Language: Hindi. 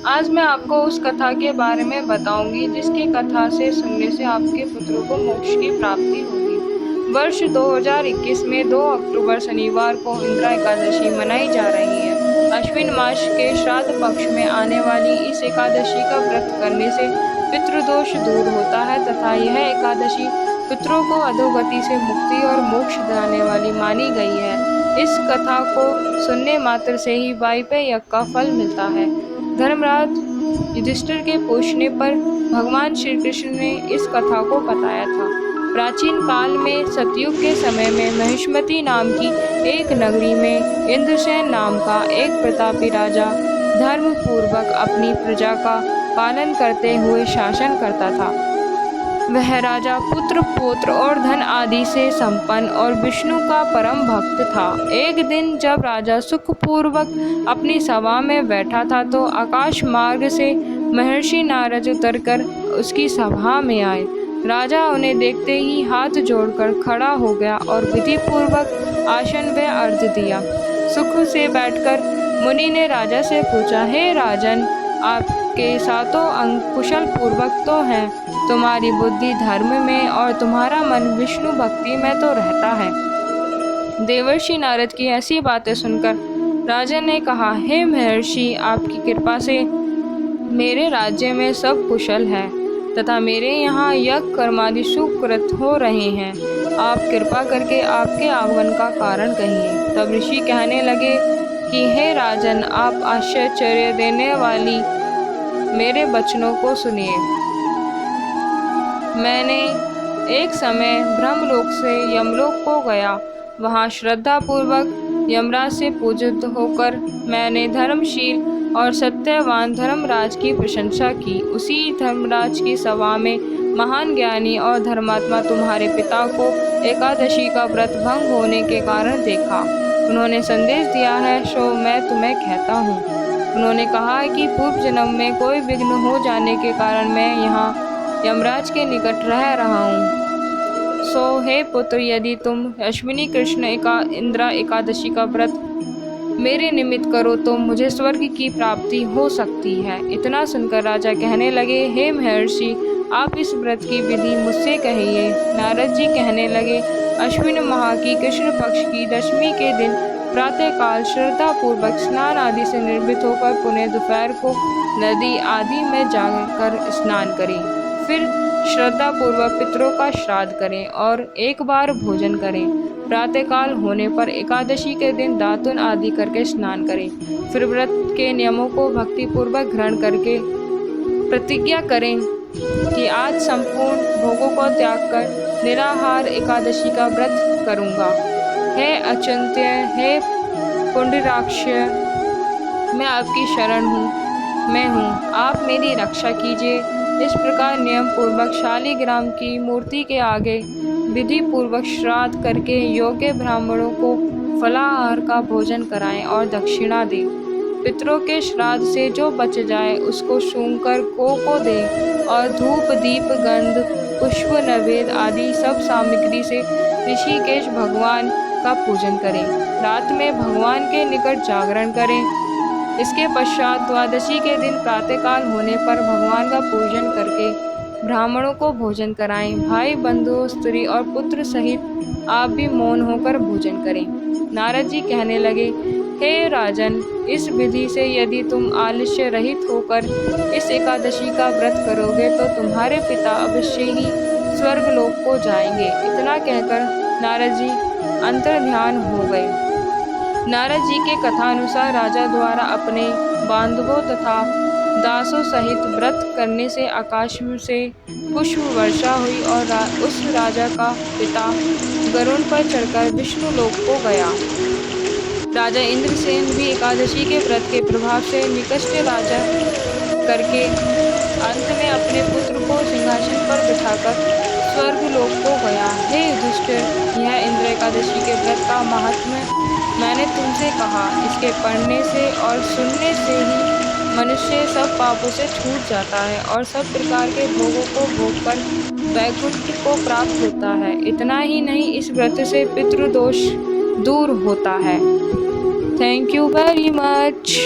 आज मैं आपको उस कथा के बारे में बताऊंगी जिसकी कथा से सुनने से आपके पुत्रों को मोक्ष की प्राप्ति होगी। वर्ष 2021 में 2 अक्टूबर शनिवार को इंदिरा एकादशी मनाई जा रही है। अश्विन मास के श्राद्ध पक्ष में आने वाली इस एकादशी का व्रत करने से पितृदोष दूर होता है तथा यह एकादशी पितरों को अधोगति से मुक्ति और मोक्ष दिलाने वाली मानी गई है। इस कथा को सुनने मात्र से ही वाजपेयी यज्ञ का फल मिलता है। धर्मराज युधिष्ठिर के पूछने पर भगवान श्री कृष्ण ने इस कथा को बताया था। प्राचीन काल में सतयुग के समय में महिष्मती नाम की एक नगरी में इंद्रसेन नाम का एक प्रतापी राजा धर्म पूर्वक अपनी प्रजा का पालन करते हुए शासन करता था। वह राजा पुत्र पौत्र और धन आदि से संपन्न और विष्णु का परम भक्त था। एक दिन जब राजा सुखपूर्वक अपनी सभा में बैठा था तो आकाश मार्ग से महर्षि नारद उतरकर उसकी सभा में आए। राजा उन्हें देखते ही हाथ जोड़कर खड़ा हो गया और विधि पूर्वक आसन व अर्घ्य दिया। सुख से बैठकर मुनि ने राजा से पूछा, हे राजन, आपके सातों अंग कुशल पूर्वक तो हैं, तुम्हारी बुद्धि धर्म में और तुम्हारा मन विष्णु भक्ति में तो रहता है। देवर्षि नारद की ऐसी बातें सुनकर राजा ने कहा, हे महर्षि, आपकी कृपा से मेरे राज्य में सब कुशल है तथा मेरे यहाँ यज्ञ कर्मादि सुकृत हो रहे हैं। आप कृपा करके आपके आगमन का कारण कहिए। तब ऋषि कहने लगे कि हे राजन, आप आश्चर्य देने वाली मेरे वचनों को सुनिए। मैंने एक समय ब्रह्मलोक से यमलोक को गया। वहाँ श्रद्धा पूर्वक यमराज से पूजित होकर मैंने धर्मशील और सत्यवान धर्मराज की प्रशंसा की। उसी धर्मराज की सभा में महान ज्ञानी और धर्मात्मा तुम्हारे पिता को एकादशी का व्रत भंग होने के कारण देखा। उन्होंने संदेश दिया है, सो मैं तुम्हें कहता हूँ। उन्होंने कहा कि पूर्व जन्म में कोई विघ्न हो जाने के कारण मैं यहाँ यमराज के निकट रह रहा हूँ। सो हे पुत्र, यदि तुम अश्विनी कृष्ण इंदिरा एकादशी का व्रत मेरे निमित्त करो तो मुझे स्वर्ग की प्राप्ति हो सकती है। इतना सुनकर राजा कहने लगे, हे महर्षि, आप इस व्रत की विधि मुझसे कहिए। नारद जी कहने लगे, अश्विन माह की कृष्ण पक्ष की दशमी के दिन प्रातःकाल श्रद्धा पूर्वक स्नान आदि से निर्मित होकर पुनः दोपहर को नदी आदि में जाकर स्नान करें। फिर श्रद्धा पूर्वक पितरों का श्राद्ध करें और एक बार भोजन करें। प्रातःकाल होने पर एकादशी के दिन दातुन आदि करके स्नान करें। फिर व्रत के नियमों को भक्ति पूर्वक ग्रहण करके प्रतिज्ञा करें कि आज संपूर्ण भोगों को त्याग कर निराहार एकादशी का व्रत करूँगा। हे अचिंत्य, हे पुंडराक्ष, मैं आपकी शरण हूँ, मैं हूँ, आप मेरी रक्षा कीजिए। इस प्रकार नियम पूर्वक शालिग्राम की मूर्ति के आगे विधि पूर्वक श्राद्ध करके योग्य ब्राह्मणों को फलाहार का भोजन कराएं और दक्षिणा दें। पितरों के श्राद्ध से जो बच जाए उसको सूंघकर को दें और धूप दीप गंध पुष्प नैवेद्य आदि सब सामग्री से ऋषिकेश भगवान का पूजन करें। रात में भगवान के निकट जागरण करें। इसके पश्चात द्वादशी के दिन प्रातःकाल होने पर भगवान का पूजन करके ब्राह्मणों को भोजन कराएं। भाई बंधु स्त्री और पुत्र सहित आप भी मौन होकर भोजन करें। नारद जी कहने लगे, हे राजन, इस विधि से यदि तुम आलस्य रहित होकर इस एकादशी का व्रत करोगे तो तुम्हारे पिता अवश्य ही स्वर्गलोक को जाएंगे। इतना कहकर नारद जी अंतर्ध्यान हो गए। नारद जी के कथानुसार राजा द्वारा अपने बांधवों तथा दासों सहित व्रत करने से आकाश से पुष्प वर्षा हुई और उस राजा का पिता गरुड़ पर चढ़कर विष्णु लोक को गया। राजा इंद्रसेन भी एकादशी के व्रत के प्रभाव से निकृष्ट राजा करके अंत में अपने पुत्र को सिंहासन पर बिठाकर स्वर्ग लोक को गया। हे युधिष्ठिर, यह इंद्र एकादशी के व्रत का महात्म्य मैंने तुमसे कहा। इसके पढ़ने से और सुनने से ही मनुष्य सब पापों से छूट जाता है और सब प्रकार के भोगों को भोग कर वैकुंठ को प्राप्त होता है। इतना ही नहीं, इस व्रत से पितृदोष दूर होता है। Thank you very much.